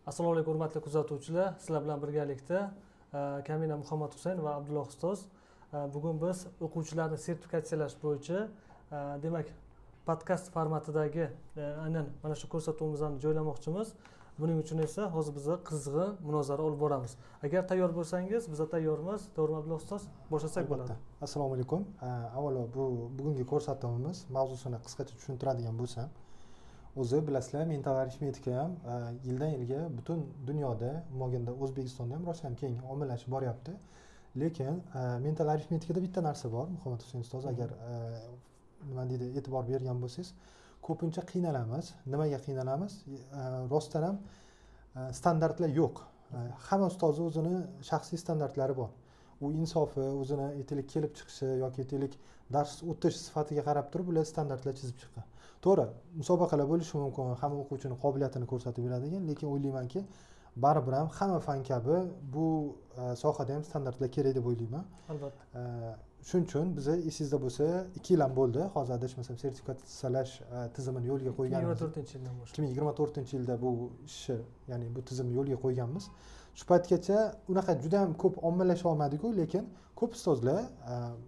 Assalomu alaykum hurmatli kuzatuvchilar. Sizlar bilan birgalikda Kamina Muhammad Husayn va Abdulloh ustoz. Bugun biz o'quvchilarni sertifikatsiyalash bo'yicha demak podkast formatidagi aynan mana shu ko'rsatuvimizni joylamoqchimiz. Buning uchun esa hozir biz qizg'in munozara olib boramiz. Agar tayyor bo'lsangiz, biz tayyormiz. To'g'rimi Abdulloh ustoz? Boshlasak bo'ladi. Assalomu alaykum. Avvalo bugungi ko'rsatuvimiz mavzusini qisqacha tushuntiradigan bo'lsam, o'zi bilasizlar, mental arifmetika ham yildan yilga butun dunyoda, mog'inda O'zbekistonda ham rosa ham keng ommalashib boryapti. Lekin mental arifmetikada bitta narsa bor, Muhammad Husayn ustoz, agar nima deydi, e'tibor bergan bo'lsangiz, ko'pincha qiynalamiz. Nimaga qiynalamiz? Rostdan ham standartlar yo'q. Hamma ustozni o'zini shaxsiy standartlari bor. U insofi, o'zini aytaylik kelib chiqishi yoki aytaylik dars o'tish sifatiga qarab turib ular standartlar chizib chiqqan. To'g'ri, musobaqalar bo'lishi mumkin, hamma o'quvchining qobiliyatini ko'rsatib beradigan, lekin o'ylaymanki, baribir ham hamma fan kabi bu sohada ham standartlar kerak deb o'ylayman. Albatta. Shuning uchun biz esingizda bo'lsa, 2 yil ham bo'ldi, hozir adashmasam sertifikatsiyalash tizimini yo'lga qo'yganmiz. 2024-yildan boshlab. 2024-yilda bu ishni, ya'ni bu tizimni yo'lga qo'yganmiz. Shu paytgacha unaqa juda ham ko'p ommalasha olmadik-ku, lekin ko'p ustozlar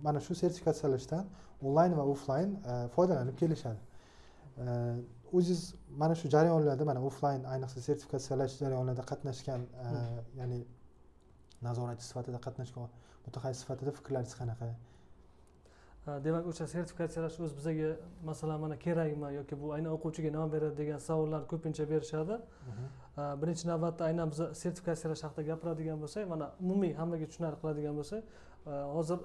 mana shu sertifikatsiyalashdan onlayn va offlayn foydalanib kelishadi. O'zingiz mana shu jarayonlarda, mana offlayn ayniqsa sertifikatsiyalash jarayonlarida qatnashgan, ya'ni nazoratchi sifatida qatnashgan mutaxassis sifatida fikrlaringiz qanaqa? Demak, o'sha sertifikatsiyalash o'z bizga masalan mana kerakmi yoki bu aynan o'quvchiga nima beradi degan savollar ko'pincha berishadi. Birinchi navbatda aynan biz sertifikatsiyalash haqida gapiradigan bo'lsak, mana umumiy hammaga tushunarli qiladigan bo'lsak, hozir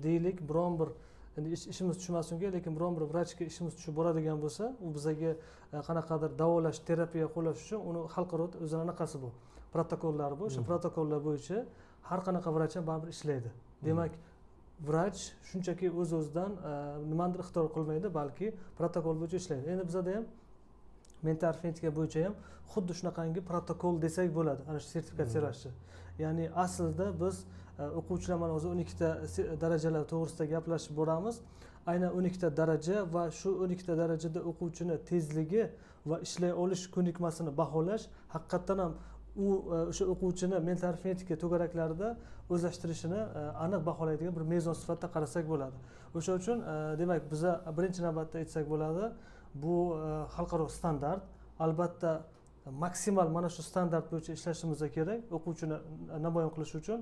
deylik biron bir endi ishimiz tushmasin-ku, lekin biron bir vrachga ishimiz tushib boradigan bo'lsa, u bizga qanaqadir davolash, terapiya qo'llash uchun uni xalqaro o'zini anaqasi bu, protokollari bu. O'sha protokollar bo'yicha har qanaqa vrach ham baribir ishlaydi. Demak, vrach shunchaki o'z-o'zidan nimanidir ixtiro qilmaydi, balki protokol bo'yicha ishlaydi. Endi bizada ham mental arifmetika bo'yicha ham xuddi shunaqangi protokol desak bo'ladi, ana shu sertifikatsiyalashni. Ya'ni aslida biz o'quvchilar mana hozir 12 ta darajalar to'g'risida gaplashib boramiz. Aynan 12 ta daraja va shu 12 ta darajada o'quvchini tezligi va ishlay olish ko'nikmasini baholash haqiqatdan ham u o'sha o'quvchini mental arifmetika to'garaklarida o'zlashtirishini aniq baholaydigan bir mezon sifatida qarasak bo'ladi. O'sha uchun demak biz birinchi navbatda aytsak bo'ladi, bu xalqaro standart. Albatta maksimal mana shu standart bo'yicha ishlashimiz kerak o'quvchini namoyon qilish uchun.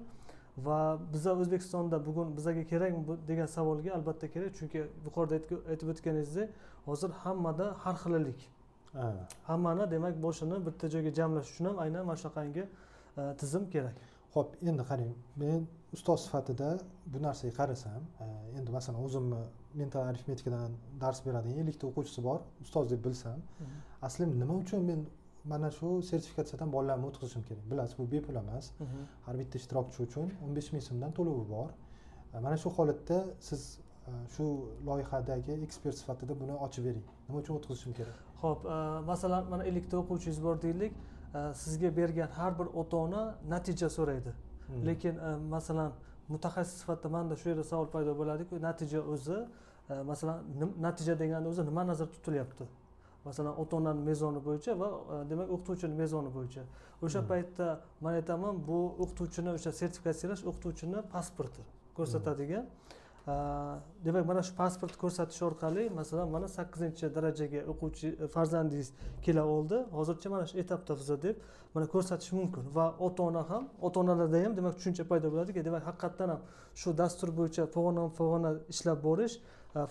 Va biz O'zbekistonda bugun bizga kerakmi degan savolga albatta kerak, chunki yuqorida aytib o'tganingizdek, hozir hammada har xillik. Hammani demak boshini bitta joyga jamlash uchun ham aynan mana shunaqangi tizim kerak. Xo'p, endi qarang, men ustoz sifatida bu narsaga qarasam, endi masalan o'zimni mental arifmetikadan dars beradigan 50 ta o'quvchisi bor, ustoz deb bilsam, aslida nima uchun men mana shu sertifikatsiyadan bolalarimni o'tkazishim kerak? Bilasiz, bu bepul emas. Har bitta ishtirokchi uchun 15 ming so'mdan to'lovi bor. Mana shu holatda siz shu loyihadagi ekspert sifatida buni ochib bering. Nima uchun o'tkazishim kerak? Xo'p, masalan mana 50 ta o'quvchingiz bor deylik, sizga bergan har bir ota-ona natija so'raydi. Lekin masalan mutaxassis sifatida menda shu yerda savol paydo bo'ladi-ku, natija o'zi, masalan natija deganda o'zi nima nazarda tutilyapti? Masalan ota-onaning mezoni bo'yicha va demak o'qituvchining mezoni bo'yicha. O'sha paytda men aytaman, bu o'qituvchini o'sha sertifikatsiyalash o'qituvchini pasporti ko'rsatadigan. Demak mana shu pasport ko'rsatish orqali masalan mana 8-darajaga o'quvchi farzandingiz kela oldi. Hozircha mana shu etapda biz deb mana ko'rsatish mumkin va ota-ona ham, ota-onalarda ham demak tushuncha paydo bo'ladiki, demak haqiqatdan ham shu dastur bo'yicha pog'ona ishlab borish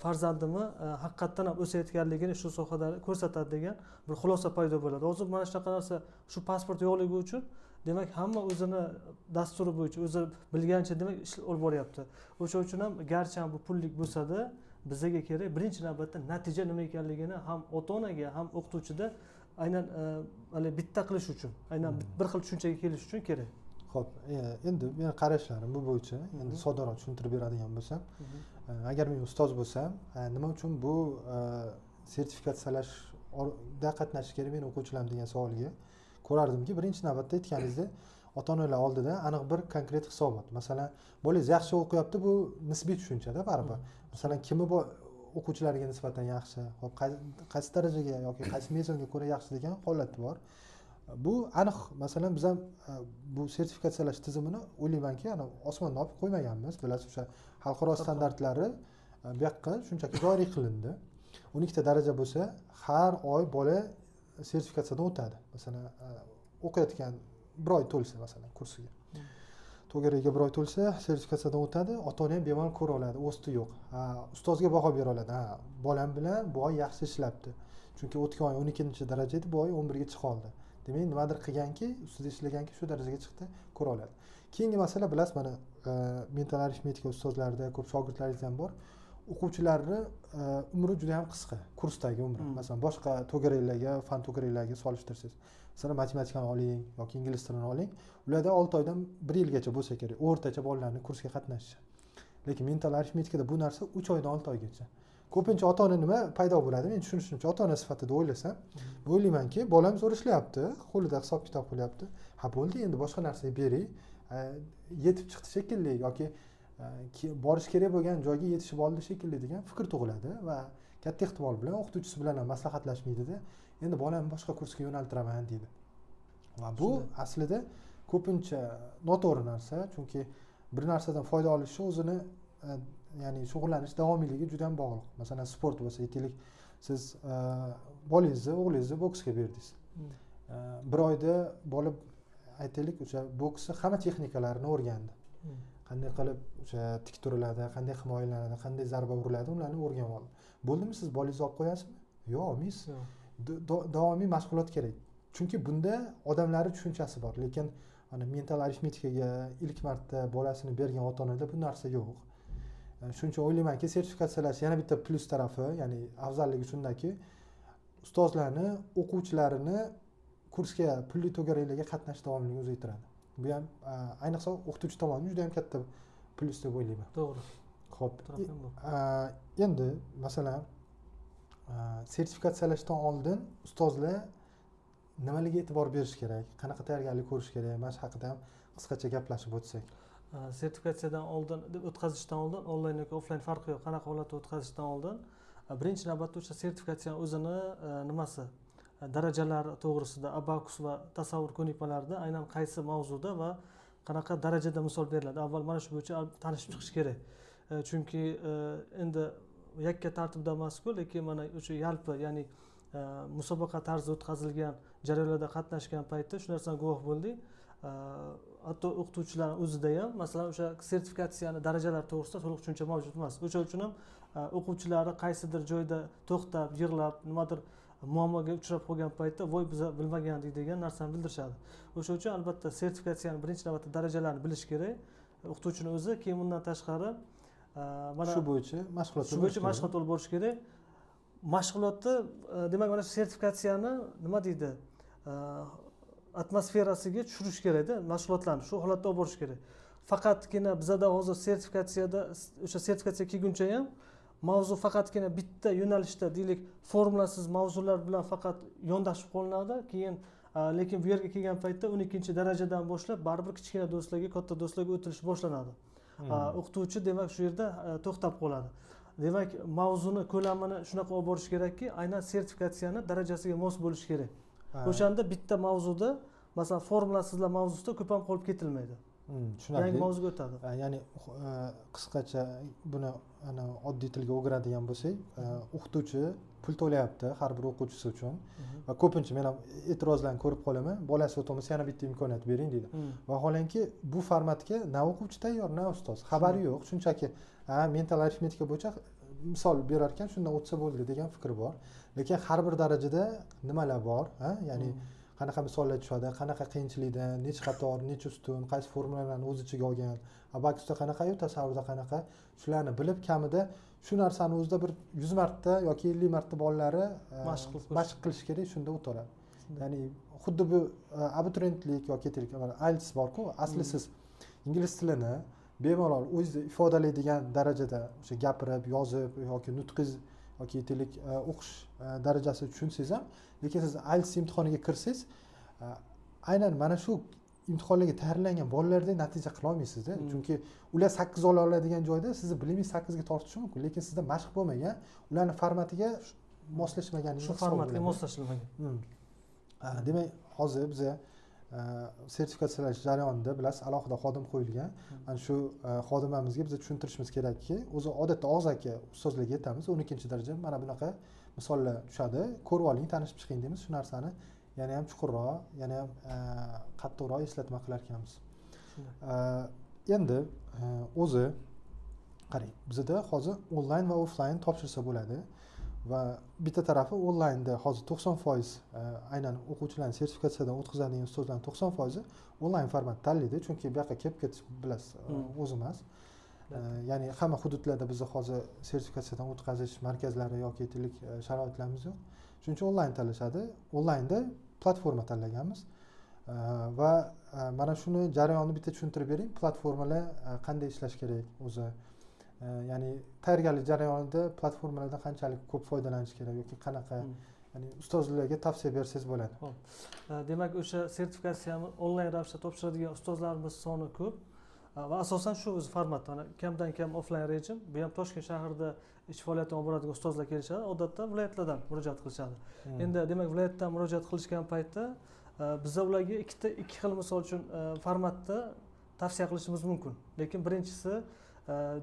farzandimni haqiqatdan ham o'sayotganligini shu sohada ko'rsatadi degan bir xulosa paydo bo'ladi. Hozir mana shunaqa narsa shu pasport yo'qligi uchun demak hamma o'zini dasturi bo'yicha o'zi bilgancha demak ish olib boryapti. O'sha uchun ham garchi ham bu pullik bo'lsa-da, bizga kerak birinchi navbatda natija nima ekanligini ham ota-onaga ham o'qituvchida aynan bitta qilish uchun, aynan bir xil tushunchaga kelish uchun kerak. Xo'p, endi men qarashlarim bu bo'yicha endi soddoroq tushuntirib beradigan bo'lsam, agar men ustoz bo'lsam, nima uchun bu sertifikatsiyalashda qatnashish kerak men o'quvchilarim degan savolga ko'rardimki, birinchi navbatda aytganingizdek, ota-onalar oldida aniq bir konkret hisobot. Masalan, bolangiz yaxshi o'qiyapti, bu nisbiy tushunchada baribir. Masalan, kimi o'quvchilarga nisbatan yaxshi, qaysi darajaga yoki qaysi mezonga ko'ra yaxshi degan holat bor. bu aniq. Masalan biz ham bu sertifikatsiyalash tizimini o'ylaymanki osmondan olib qo'ymaganmiz. Bilasiz, o'sha xalqaro standartlari bu yoqqa shunchaki joriy qilindi. 12 ta daraja bo'lsa, har oy bola sertifikatsiyadan o'tadi. Masalan, o'qiyotgan bir oy to'lsa, masalan, kursiga. To'garaga bir oy to'lsa, sertifikatsiyadan o'tadi, ota-ona ham bemalol ko'ra oladi, o'sti yo'q. Ustozga baho bera oladi. Bolam bilan bu oy yaxshi ishlabdi. Chunki o'tgan oy 12-daraja edi, bu oy 11ga chiqa oldi. Demak, nimadir qilganki, ustida ishlaganki, shu darajaga chiqdi, ko'ra oladi. Keyingi masala, bilasiz, mana mental arifmetika ustozlarida ko'p shogirdlaringiz ham bor. O'quvchilarni umri juda ham qisqa, kursdagi umri. Masalan, boshqa to'garaklarga, fan to'garaklarga solishtirsangiz, masalan, matematikani oling yoki ingliz tilini oling, ularda 6 oydan 1 yilgacha bo'lsa kerak, o'rtacha bolalarni kursga qatnashishi. Lekin mental arifmetikada bu narsa 3 oydan 6 oygacha. Ko'pincha ota-ona nima paydo bo'ladi? Men tushunishimcha, ota-ona sifatida o'ylasam, o'ylaymanki, bolam zo'r ishlayapti, qo'lida hisob-kitob qilyapti. Ha, bo'ldi, endi boshqa narsaga bering. Yetib chiqdi shekilli yoki borish kerak bo'lgan joyga yetishib oldi shekilli degan fikr tug'iladi va katta ehtimol bilan o'qituvchisi bilan ham maslahatlashmaydida, endi bolamni boshqa kursga yo'naltiraman deydi. Va bu aslida ko'pincha noto'g'ri narsa, chunki bir narsadan foyda olishi o'zini ya'ni shug'ullanish davomiyligi juda ham bog'liq. Masalan, sport bo'lsa, aytaylik, siz bolangizni, o'g'lingizni boksga berdingiz. Bir oyda bola aytaylik, o'sha boksni hamma texnikalarini o'rgandi. Qanday qilib o'sha tik turiladi, qanday himoyalanadi, qanday zarba uriladi, ularni o'rganib oldi. Bo'ldimi, siz bolangizni olib qo'yasizmi? Yo'q, olmaysiz. Davomiy mashg'ulot kerak. Chunki bunda odamlarning tushunchasi bor, lekin mana mental arifmetikaga ilk marta bolasini bergan ota-onada bu narsa yo'q. Shuning uchun o'ylaymanki, sertifikatsiyalash yana bitta plyus tarafi, ya'ni afzalligi shundaki, ustozlarni, o'quvchilarini kursga, pulli to'garaklarga qatnash davomiyligini uzaytiradi. Bu ham ayniqsa o'qituvchi tomonidan juda ham katta plyus deb o'ylayman. To'g'ri. Xo'p. Endi masalan, sertifikatsiyalashdan oldin ustozlar nimalarga e'tibor berish kerak, qanaqa tayyorgarlik ko'rish kerak, mana shu haqida ham qisqacha gaplashib o'tsak. Sertifikatsiyadan oldin, o'tkazishdan oldin, onlayn yoki offlayn farqi yo'q. Qanaqa holatda o'tkazishdan oldin birinchi navbatda o'sha sertifikatsiyaning o'zini nimasi, darajalari to'g'risida abakus va tasavvur ko'nikmalarida aynan qaysi mavzuda va qanaqa darajada misol beriladi. Avval mana shu bo'yicha tanishib chiqish kerak. Chunki endi yakka tartibda emas-ku, lekin mana o'sha yalpi, ya'ni musobaqa tarzida o'tkazilgan jarayonlarda qatnashgan paytda shu narsaga guvoh bo'ldik. Hatto o'qituvchilarning o'zida ham masalan o'sha sertifikatsiyani darajalari to'g'risida to'liq tushuncha mavjud emas. O'sha uchun ham o'quvchilari qaysidir joyda to'xtab, yig'lab, nimadir muammoga uchrab qolgan paytda voy biz bilmagandik degan narsani bildirishadi. O'sha uchun albatta sertifikatsiyani birinchi navbatda darajalarini bilish kerak o'qituvchini o'zi. Keyin bundan tashqari mana shu bo'yicha mashg'ulot olib borish kerak. Mashg'ulotni demak mana shu sertifikatsiyani nima deydi, atmosferasiga tushirish kerakda, mashg'ulotlarni shu holatda olib borish kerak. Faqatgina bizada hozir sertifikatsiyada o'sha sertifikatsiya kelguncha ham mavzu faqatgina bitta yo'nalishda, deylik, formulasiz mavzular bilan faqat yondashib qolinadi. Keyin lekin bu yerga kelgan paytda 12-darajadan boshlab baribir kichkina do'stlarga, katta do'stlarga o'tilish boshlanadi. O'qituvchi demak shu yerda to'xtab qoladi. Demak, mavzuni ko'lamini shunaqa olib borish kerakki, aynan sertifikatsiyani darajasiga mos bo'lishi kerak. O'shanda bitta mavzuda, masalan, formulasizlar mavzusida ko'p ham qolib ketilmaydi. Yangi mavzuga o'tadi. Ya'ni qisqacha buni oddiy tilga o'giradigan bo'lsak, o'qituvchi pul to'layapti har bir o'quvchisi uchun va ko'pincha men ham e'tirozlarni ko'rib qolaman, bolasi o'tolmasa yana bitta imkoniyat bering deydi. Vaholanki bu formatga na o'quvchi tayyor, na ustoz, xabari yo'q. Shunchaki mental arifmetika bo'yicha misol berar ekan, shundan o'tsa bo'ldi degan fikr bor. Lekin har bir darajada nimalar bor, ya'ni qanaqa misollar tushadi, qanaqa qiyinchilikdan, necha qator, necha ustun, qaysi formulalarni o'z ichiga olgan, abakusda qanaqa-yu, tasavvurda qanaqa, shularni bilib kamida shu narsani o'zida bir 100 marta yoki 50 marta bolalari mashq qilish kerak, shunda o'tadi. Ya'ni xuddi bu abituriyentlik yoki IELTS bor-ku, asli siz ingliz tilini bemalol o'zingizni ifodalaydigan darajada o'sha gapirib, yozib yoki nutqingiz yoki aytaylik o'qish darajasi tushunsangiz ham, lekin siz IELTS imtihoniga kirsangiz, aynan mana shu imtihonlarga tayyorlangan bolalardek natija qila olmaysizda. Chunki ular 8 ola oladigan joyda sizni bilimingiz 8 ga tortishi mumkin, lekin sizda mashq bo'lmagan, ularning formatiga moslashmagan. Shu formatga moslashilmagan. demak hozir biza sertifikatsiyalash jarayonida bilasiz alohida xodim qo'yilgan. Mana shu xodimamizga biz tushuntirishimiz kerakki, o'zi odatda og'zaki ustozlarga aytamiz, 12 daraja mana bunaqa misollar tushadi, ko'rib oling, tanishib chiqing deymiz. Shu narsani yana ham chuqurroq, yana ham qattiqroq eslatma qilar ekanmiz. Endi o'zi qarang, bizda hozir onlayn va offlayn topshirsa bo'ladi va bitta tarafi onlaynda hozir 90% aynan o'quvchilarni sertifikatsiyadan o'tkazadigan ustozlarning 90% onlayn format tanlaydi, chunki bu yoqqa kelib ketish bilasiz o'zi emas. Ya'ni hamma hududlarda bizda hozir sertifikatsiyadan o'tkazish markazlari yoki tilllik sharoitlarimiz yo'q. Shuning uchun onlayn tanlashadi. Onlaynda platforma tanlaganmiz. Va mana shuni jarayonni bitta tushuntirib bering. Platformalar qanday ishlash kerak o'zi. Ya'ni tayyorgarlik jarayonida platformalardan qanchalik ko'p foydalanish kerak yoki qanaqa, ya'ni ustozlarga tavsiya bersangiz bo'ladi. Xo'p. Demak, o'sha sertifikatsiyani onlayn ravishda topshiradigan ustozlarimiz soni ko'p va asosan shu o'zi format. Mana kamdan kam offlayn rejim. Bu ham Toshkent shahrida ish faoliyatini olib boradigan ustozlar kelishadi. Odatda viloyatlardan murojaat qilishadi. Endi demak, viloyatdan murojaat qilishgan paytda biz ularga ikki xil misol uchun formatda tavsiya qilishimiz mumkin. Lekin birinchisi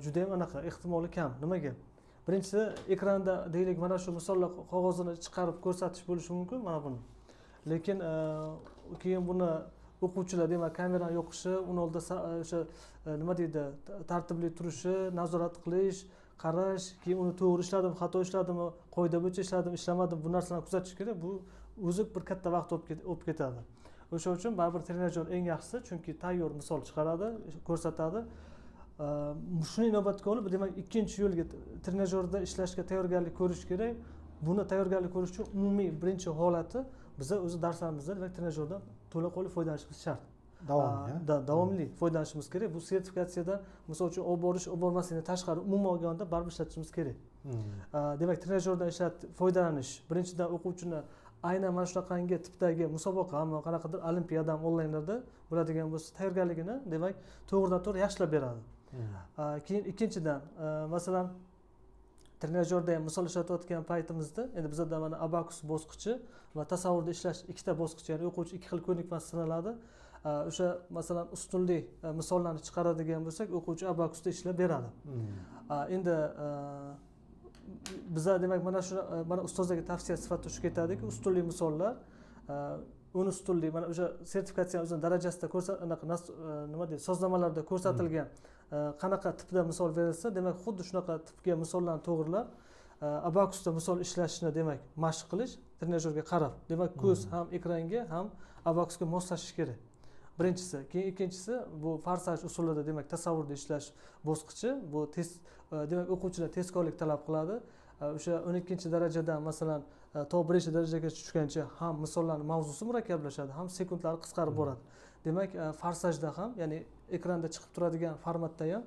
juda ham anaqa ehtimoli kam. Nimaga? Birinchisi ekranda deylik mana shu misollar qog'ozini chiqarib ko'rsatish bo'lishi mumkin mana buni. Lekin keyin buni o'quvchilar demak kamerani yoqishi, uni oldida o'sha nima deydi, tartibli turishi, nazorat qilish, qarash, keyin uni to'g'ri ishladimi, xato ishladimi, qoida bo'yicha ishladimi, ishlamadimi, bu narsalarni kuzatish kerak. Bu o'zi bir katta vaqt olib ketadi. O'sha uchun baribir trenajyor eng yaxshisi, chunki tayyor misol chiqaradi, ko'rsatadi. Shuni inobatga olib, demak, ikkinchi yo'lga trenajyorda ishlashga tayyorgarlik ko'rish kerak. Buni tayyorgarlik ko'rish uchun umumiy birinchi holati biz o'zi darslarimizda demak trenajyordan to'laqonli foydalanishimiz shart. Davomli foydalanishimiz kerak. Bu sertifikatsiyada misol uchun olib borish, olib bormaslikdan tashqari umuman olganda baribir ishlatishimiz kerak. Demak, trenajyordan foydalanish birinchidan o'quvchini aynan mana shunaqangi tipdagi musobaqa hamda qanaqadir olimpiada onlaynlarda bo'ladigan bo'lsa tayyorgarligini demak to'g'ridan-to'g'ri yaxshilab beradi. Keyin ikkinchidan masalan trenajyorda ham misol ishlatayotgan paytimizda endi bizda mana abakus bosqichi va tasavvurda ishlash ikkita bosqich, ya'ni o'quvchi ikki xil ko'nikma sinaladi. O'sha masalan ustunli misollarni chiqaradigan bo'lsak, o'quvchi abakusda ishlab beradi. Endi biza demak mana ustozlarga tavsiya sifatida shu ketadiki, ustunli misollar, uni ustunli mana o'sha sertifikatsiya o'zining darajasida nima deydi, sozlamalarda ko'rsatilgan qanaqa tipda misol berilsa, demak xuddi shunaqa tipga misollarni to'g'rilab, abakusda misol ishlashni demak mashq qilish trenajyorga qarab. Demak, ko'z ham ekranga, ham abakusga moslashish kerak. Birinchisi, keyin ikkinchisi bu farsaj usulida demak tasavvurda ishlash bosqichi, bu test demak o'quvchilar tezkorlik talab qiladi. O'sha 12-darajadan masalan to 1-darajaga tushguncha ham misollarning mavzusi murakkablashadi, ham sekundlari qisqarib boradi. Demak, farsajda ham, ya'ni ekranda chiqib turadigan formatda ham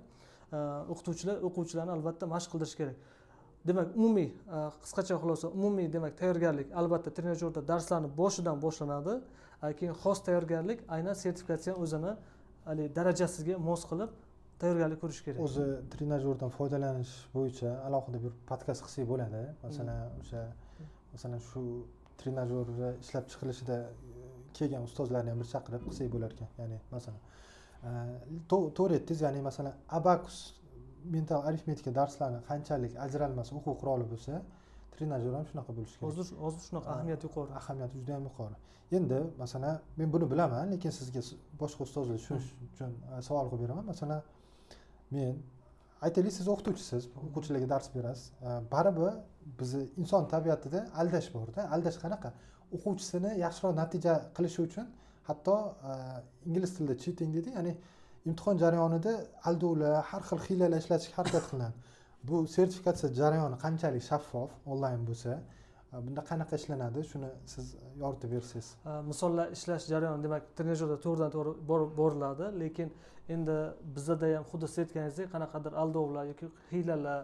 o'quvchilarni albatta mashq qildirish kerak. Demak, umumiy qisqacha xulosa, umumiy demak tayyorgarlik albatta trenajyorda darslarni boshidan boshlanadi. Keyin xos tayyorgarlik aynan sertifikatsiya o'zini darajasiga mos qilib tayyorgarlik ko'rish kerak. O'zi trenajyordan foydalanish bo'yicha alohida bir podkast qilsak bo'ladi. Masalan shu trenajyorda ishlab chiqilishida kelgan ustozlarni ham bir chaqirib qilsak bo'lar ekan. Ya'ni masalan to'g'ri aytdingiz, ya'ni masalan abakus mental arifmetika darslari qanchalik ajralmas o'quv quroli bo'lsa, trenajyor ham shunaqa bo'lishi kerak. Hozir shunaqa ahamiyati yuqori. Ahamiyati juda ham yuqori. Endi masalan men buni bilaman, lekin sizga boshqa ustozlar tushunish uchun savol qo'yib beraman. Masalan, men aytaylik, siz o'qituvchisiz, o'quvchilarga dars berasiz. Baribir bizni inson tabiatida aldash bor-da. Aldash qanaqa? O'quvchisini yaxshiroq natija qilishi uchun hatto ingliz tilida cheating deydi, ya'ni imtihon jarayonida aldovlar, har xil hiylalar ishlatishga harakat qilinadi. Bu sertifikatsiya jarayoni qanchalik shaffof onlayn bo'lsa, bunda qanaqa ishlanadi, shuni siz yoritib bersangiz. Misollar ishlash jarayoni demak trenajyorda to'g'ridan-to'g'ri boriladi, lekin endi bizda ham xuddi siz aytganingizdek qanaqadir aldovlar yoki hiylalar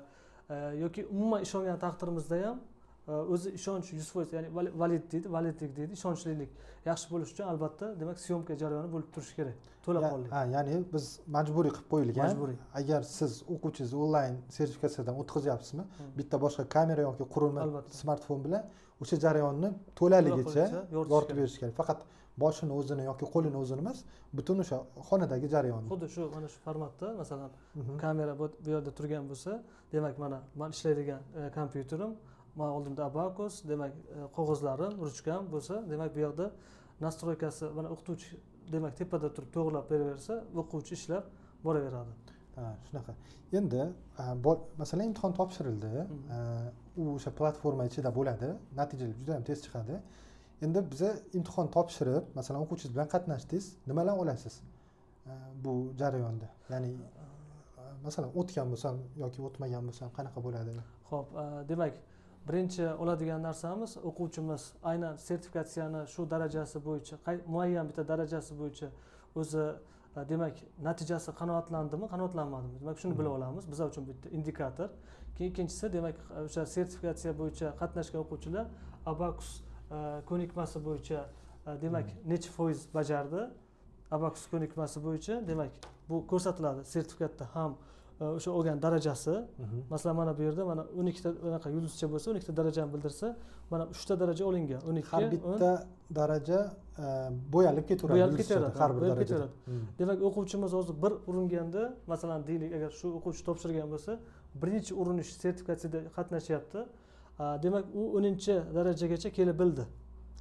yoki umuman ishongan taqdirimizda ham o'zi ishonch 100%, ya'ni validlik deydi, ishonchlilik yaxshi bo'lish uchun albatta demak syomka jarayoni bo'lib turishi kerak. To'laqonli. Ya'ni biz majburiy qilib qo'yilgan. Agar siz o'quvchingizni onlayn sertifikatsiyadan o'tkazyapsizmi, bitta boshqa kamera yoki qurilma smartfon bilan o'sha jarayonni to'laligicha yoritish yoritib kerak. berish kerak. Faqat boshini o'zini yoki qo'lini o'zini emas, butun o'sha xonadagi jarayonni. Xuddi shu mana shu formatda, masalan, kamera bu yerda turgan bo'lsa, demak mana men ishlaydigan kompyuterim, men oldimda Abacus, demak qog'ozlarim, ruchkam bo'lsa, demak bu yoqda nastroykasi mana o'qituvchi demak tepada turib to'g'rilab beraversa, o'quvchi ishlab boraveradi. Ha, shunaqa. Endi masalan imtihon topshirildi, u o'sha platforma ichida bo'ladi, natijalar juda ham tez chiqadi. Endi biza imtihon topshirib, masalan o'quvchingiz bilan qatnashdingiz, nimalar olasiz bu jarayonda? Ya'ni masalan o'tgan bo'lsam yoki o'tmagan bo'lsam qanaqa bo'ladi? Xo'p, demak birinchi oladigan narsamiz o'quvchimiz aynan sertifikatsiyani shu darajasi bo'yicha, muayyan bitta darajasi bo'yicha o'zi demak natijasi qanoatlandimi, qanoatlanmadimi? Demak shuni bilib olamiz. Bizlar uchun bitta indikator. Keyin ikkinchisi demak o'sha sertifikatsiya bo'yicha qatnashgan o'quvchilar Abacus ko'nikmasi bo'yicha demak necha foiz bajardi? Abacus ko'nikmasi bo'yicha demak bu ko'rsatiladi sertifikatda ham o'sha olgan darajasi. Masalan mana bu yerda mana 12 ta unaqa yulduzcha bo'lsa 12 ta darajani bildirsa, mana 3 ta daraja olingan. 12 har bitta daraja bo'yalib ketaveradi. Bo'yalib ketaveradi. Har bir darajada. Demak o'quvchimiz o'zi bir uringanda, masalan deylik agar shu o'quvchi topshirgan bo'lsa, birinchi urinish sertifikatsiyada qatnashyapti. Demak u 10-darajagacha kelib bildi.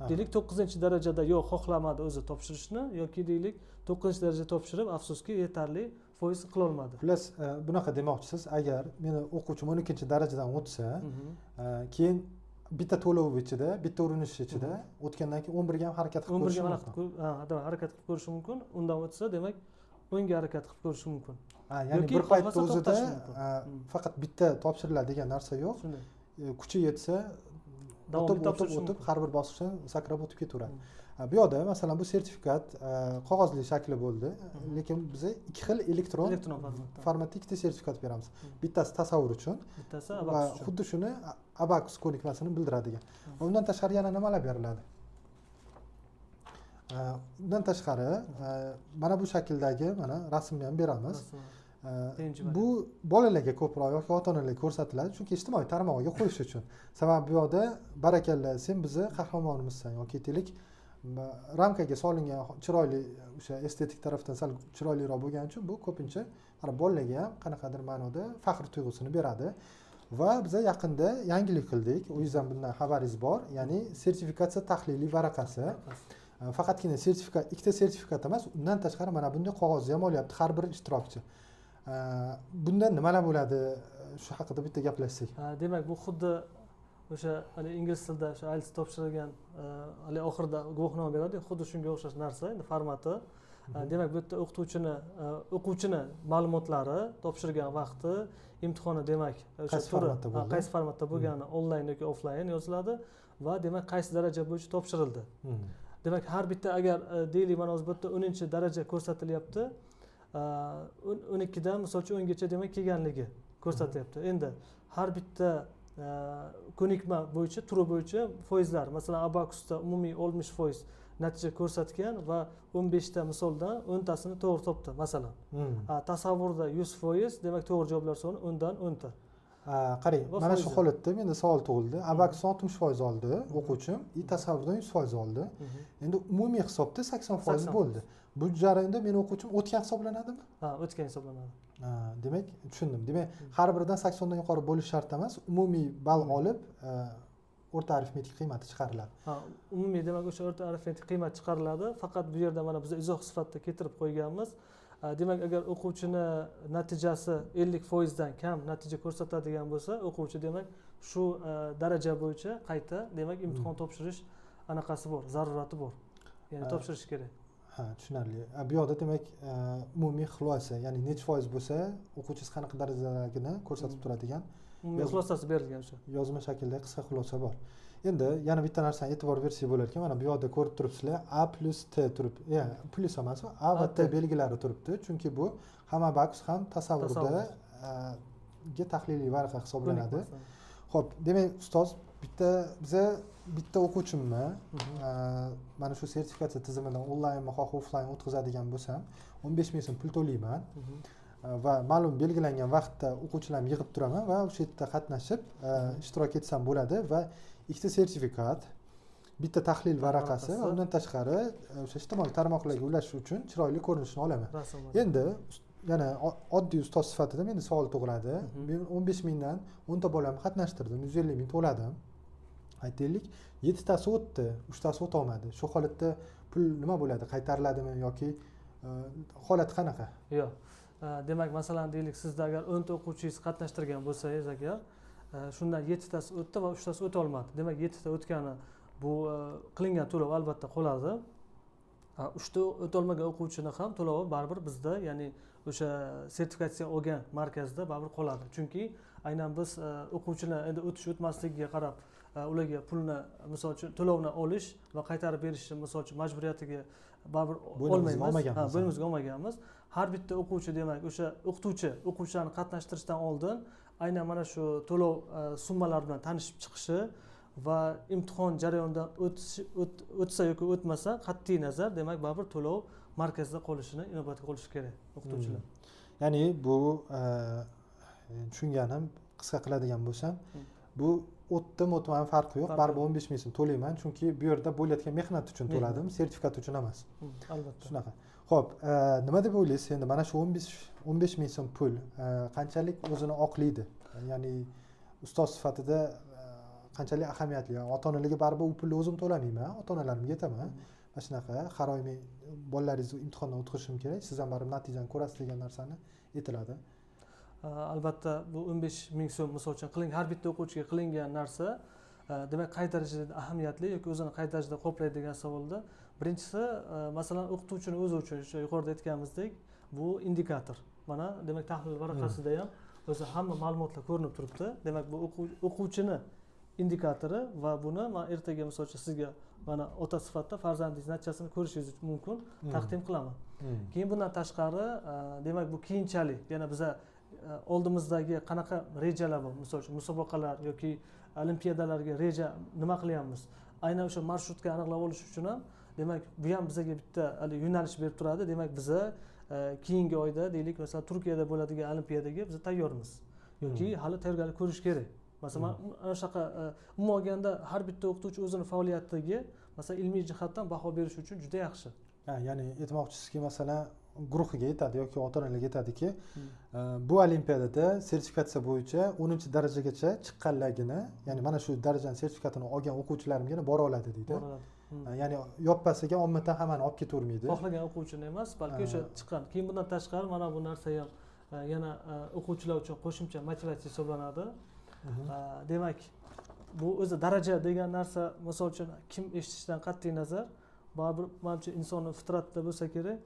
Deylik 9-darajada yo'q xohlamadi o'zi topshirishni yoki deylik 9-daraja topshirib afsuski yetarli foiz qila olmadi. Plus bunaqa demoqchisiz, agar meni o'quvchim 12-darajadan o'tsa, keyin bitta to'lov ichida, bitta urinish ichida o'tgandan keyin 11 ga ham harakat qilib ko'rishi mumkin. Harakat qilib ko'rishi mumkin. Undan o'tsa, demak 10 ga harakat qilib ko'rishi mumkin. Ya'ni bir paytda o'zida faqat bitta topshiriladigan narsa yo'q. Kuchi yetsa o'tib har bir bosqichdan sakrab o'tib ketaveradi. Bu yoqda masalan bu sertifikat qog'ozli shakli bo'ldi, lekin biz ikki xil elektron formatda ikkita sertifikat beramiz. Bittasi tasavvur uchun, bittasi va Abacus uchun. xuddi shuni Abacus ko'nikmasini bildiradigan. Va undan tashqari yana nimalar beriladi? Undan tashqari mana bu shakldagi mana rasmni ham beramiz. Bu bolalarga ko'proq yoki ota-onalarga ko'rsatiladi, chunki ijtimoiy tarmog'iga qo'yish uchun. Sababi bu yoqda barakalla sen bizni qahramonimizsan yoki deylik ramkaga solingan chiroyli o'sha estetik tarafdan sal chiroyliroq bo'lgani uchun bu ko'pincha bolalarga ham qanaqadir ma'noda faxr tuyg'usini beradi. Va biz yaqinda yangilik qildik, o'zingizdan bundan xabaringiz bor, ya'ni sertifikatsiya tahliliy varaqasi. Faqatgina sertifikat, ikkita sertifikat emas, undan tashqari mana bunday qog'ozni ham olyapti har bir ishtirokchi. Bunda nimalar bo'ladi? Shu haqida bitta gaplashsak. Demak, bu xuddi o'sha ingliz tilida o'sha IELTS topshirilgan hali oxirida guvohnoma beradi, xuddi shunga o'xshash narsa, endi formati. Demak, bu yerda o'quvchini ma'lumotlari, topshirgan vaqti, imtihoni demak o'sha qaysi formatda bo'lgani, onlayn yoki offlayn yoziladi va demak qaysi daraja bo'yicha topshirildi. Demak, har bitta agar deylik mana hozir bu yerda 10-daraja ko'rsatilyapti, 12 dan misol uchun 10 gacha demak kelganligi ko'rsatyapti. Endi har bitta ko'nikma bo'yicha, turi bo'yicha foizlar, masalan Abacusda umumiy 60% natija ko'rsatgan va 15 ta misoldan 10 tasini to'g'ri topdi, masalan. Tasavvurda 100%, demak to'g'ri javoblar soni 10 dan 10 ta. Qarang, mana shu holatda menda savol tug'ildi. Abacus 60% oldi o'quvchim, tasavvurdan 100% oldi. Endi umumiy hisobda 80% bo'ldi. Bu jarayonda meni o'quvchim o'tgan hisoblanadimi? O'tgan hisoblanadi. Demak, tushundim. Demak, har biridan 80 dan yuqori bo'lish shart emas, umumiy ball olib o'rta arifmetik qiymati chiqariladi. Umumiy demak o'sha o'rta arifmetik qiymat chiqariladi. Faqat bu yerda mana biz izoh sifatida keltirib qo'yganmiz. Demak, agar o'quvchini natijasi 50% dan kam natija ko'rsatadigan bo'lsa, o'quvchi demak shu daraja bo'yicha qayta demak imtihon topshirish anaqasi bor, zarurati bor. Ya'ni topshirish kerak. Tushunarli. Bu yoqda demak umumiy xulosa, ya'ni necha foiz bo'lsa, o'quvchingiz qanaqa darajadaligini ko'rsatib turadigan umumiy xulosasi berilgan o'sha. Yozma shaklda qisqa xulosa bor. Endi yana bitta narsani e'tibor bersak bo'lar ekan, mana bu yoqda ko'rib turibsizlar, A plus T turibdi. Ya'ni plus emas, A va T belgilari turibdi, chunki bu ham Abacus ham tasavvurda tahliliy varaqa hisoblanadi. Xo'p, demak ustoz, bitta o'quvchimni mana shu sertifikatsiya tizimidan onlaynmi yoki offlayn o'tkazadigan bo'lsam 15 ming so'm pul to'layman. va ma'lum belgilangan vaqtda o'quvchilarni yig'ib turaman va o'sha yerda qatnashib ishtirok etsam bo'ladi va ikkita sertifikat, bitta tahlil varaqasi va undan tashqari o'sha ijtimoiy tarmoqlarga ulashish uchun chiroyli ko'rinishni olaman. Endi yana oddiy ustoz sifatida menda savol tug'iladi. Men 15 mingdan 10 ta bolamni qatnashtirdim, 150 ming to'ladim. Aytaylik, 7 tasi o'tdi, 3 tasi o'tolmadi. Shu holatda pul nima bo'ladi? Qaytariladimi yoki holat qanaqa? Yo'q. Demak, masalan, deylik, sizda agar 10 ta o'quvchingiz qatnashtirgan bo'lsangiz agar, shundan 7 tasi o'tdi va 3 tasi o'ta olmadi. Demak, 7 ta o'tgani bu qilingan to'lov albatta qoladi. 3 ta o'tolmagan o'quvchini ham to'lovi baribir bizda, ya'ni o'sha sertifikatsiya olgan markazda baribir qoladi. Chunki aynan biz o'quvchilar endi o'tish o'tmasligiga qarab ularga pulni, misol uchun to'lovni olish va qaytarib berishni misol uchun majburiyatiga baribir olmaymiz. Bo'ynimizga olmaganmiz. Har bitta o'quvchi, demak, o'sha o'quvchilarni qatnashtirishdan oldin aynan mana shu to'lov summalari bilan tanishib chiqishi va imtihon jarayonidan o'tsa yoki o'tmasa qat'iy nazar, demak, baribir to'lov markazda qolishini inobatga olish kerak o'qituvchilar. Ya'ni bu tushunganim, qisqa qiladigan bo'lsam, bu o'tdim o'tmadi farqi yo'q, baribir 15 ming so'm to'layman, chunki bu yerda bo'layotgan mehnat uchun to'ladim, sertifikat uchun emas. Albatta. Shunaqa. Xo'p, nima deb o'ylaysiz endi mana shu 15 ming so'm pul qanchalik o'zini oqlaydi? Ya'ni ustoz sifatida qanchalik ahamiyatli? Ota-onalarga baribir u pulni o'zim to'lamayman, ota-onalarimga aytaman. Mana shunaqa har oy men bolalaringizni imtihondan o'tkazishim kerak, siz ham baribir natijani ko'rasiz degan narsani aytiladi. Albatta, bu 15 ming so'm misol uchun har bitta o'quvchiga qilingan narsa, demak, qay darajada ahamiyatli yoki o'zini qay darajada qoplaydi degan savolda, birinchisi, masalan, o'qituvchini o'zi uchun o'sha yuqorida aytganimizdek, bu indikator. Mana, demak, tahlil varaqasida ham o'zi hamma ma'lumotlar ko'rinib turibdi. Demak, bu o'quvchini indikatori va buni men ertaga misol uchun sizga mana ota sifatida farzandingiz natijasini ko'rishingiz mumkin, taqdim qilaman. Keyin bundan tashqari, demak, bu keyinchalik yana biza oldimizdagi qanaqa rejalar bor, misol uchun musobaqalar yoki olimpiadalarga reja nima qilyapmiz? Aynan o'sha marshrutga aniqlab olish uchun ham, demak, bu ham bizga bitta yo'nalish berib turadi. Demak, biza keyingi oyda, deylik, masalan, Turkiyada bo'ladigan olimpiadaga biz tayyormiz yoki hali tayyorgarlik ko'rish kerak. Masalan, ana shunaqa umuman olganda har bitta o'qituvchi o'zini faoliyatiga, masalan, ilmiy jihatdan baho berish uchun juda yaxshi. Ya'ni aytmoqchisizki, masalan, guruhiga aytadi yoki ota-onalarga aytadiki, bu olimpiadada sertifikatsiya bo'yicha 10-darajagacha chiqqanligini, ya'ni mana shu darajani sertifikatini olgan o'quvchilarimgina bora oladi deydi. Ya'ni yoppasiga ommadan hammani olib ketavermaydi. Xohlagan o'quvchini emas, balki o'sha chiqqan. Keyin bundan tashqari mana bu narsa ham yana o'quvchilar uchun qo'shimcha motivatsiya hisoblanadi. Demak, bu o'zi daraja degan narsa, misol uchun kim eshitishidan qat'iy nazar, baribir menimcha insonning fitratida bo'lsa kerak,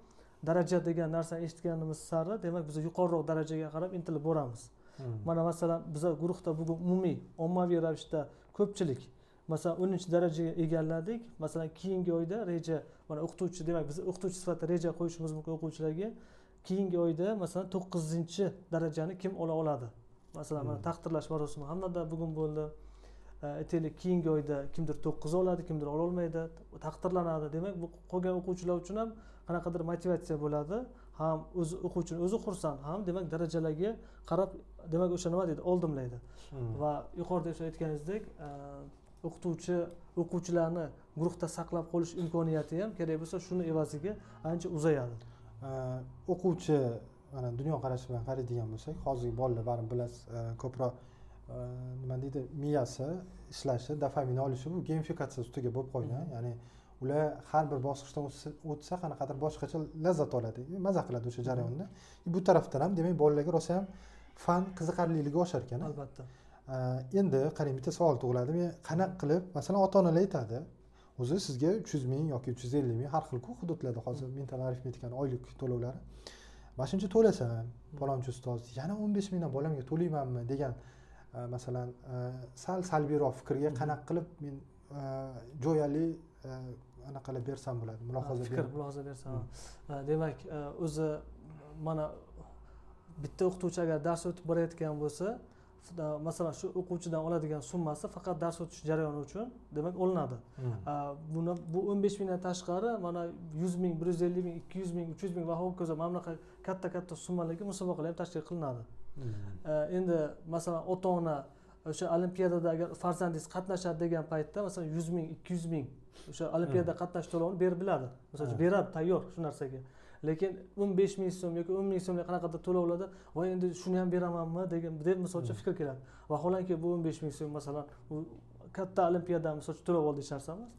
daraja degan narsani eshitganimiz sari, demak, biz yuqoriroq darajaga qarab intilib boramiz. Mana masalan, biz guruhda bugun umumiy ommaviy ravishda ko'pchilik masalan 10-darajaga egalladik. Masalan, keyingi oyda reja, mana o'qituvchi, demak, biz o'qituvchi sifatida reja qo'yishimiz mumkin o'quvchilarga. Keyingi oyda masalan 9-darajani kim ola oladi? Masalan, mana taqdirlash marosimi hammada bugun bo'ldi. Aytaylik, keyingi oyda kimdir 9 oladi, kimdir ola olmaydi, taqdirlanadi. Demak, bu qolgan o'quvchilar uchun ham qanaqadir motivatsiya bo'ladi. Ham o'zi o'quvchini o'zi xursand, ham demak darajalarga qarab, demak, o'sha nima deydi, oldimlaydi. Va yuqorida aytganingizdek, o'quvchilarni guruhda saqlab qolish imkoniyati ham kerak bo'lsa, shuni evaziga ancha uzayadi. O'quvchi mana dunyoqarashi bilan qaraydigan bo'lsak, hozirgi bolalar baribir bilasiz, ko'proq nima deydi, miyasi ishlashi, dopamin olishi bu gamifikatsiya ustiga bo'lib qolgan. Ya'ni ular har bir bosqichdan o'tsa qanaqadir boshqacha lazzat oladi, maza qiladi o'sha jarayonni. Bu tarafdan ham demak bolalarga rosa ham fan qiziqarliligi oshar ekan. Albatta. Endi qarang, bitta savol tug'iladi. Men qanaqa qilib, masalan, ota-onalar aytadi, o'zi sizga 300 ming yoki 350 ming har xil hududlarda hozir mental arifmetikaning oylik to'lovlari. Mana shuncha to'lasam, palonchi ustoz, yana 15 mingdan bolamga to'laymanmi degan masalan salbiyroq fikrga qanaqa qilib men jo'yali anaqalab bersam bo'ladi, mulohaza bersam. Demak, o'zi mana bitta o'qituvchi agar dars o'tib borayotgan bo'lsa, masalan shu o'quvchidan oladigan summasi faqat dars o'tish jarayoni uchun demak olinadi. Bu 15 mingdan tashqari mana 100 ming, 150 ming, 200 ming, 300 ming va hokazo mana bunaqa katta summalarga musobaqalar ham tashkil qilinadi. Endi masalan ota-ona o'sha olimpiadada agar farzandingiz qatnashadi degan paytda masalan 100 ming, 200 ming o'sha olimpiadada qatnash to'lovini berib biladi. Masalan beradi tayyor shu narsaga. Lekin 15 ming so'm yoki 10 ming so'mlik qanaqadir to'lovlarda voy endi shuni ham beramanmi deb misol uchun fikr keladi. Vaholanki bu 15 ming so'm masalan u katta olimpiadadan misol uchun to'lab oldi hech narsa emas.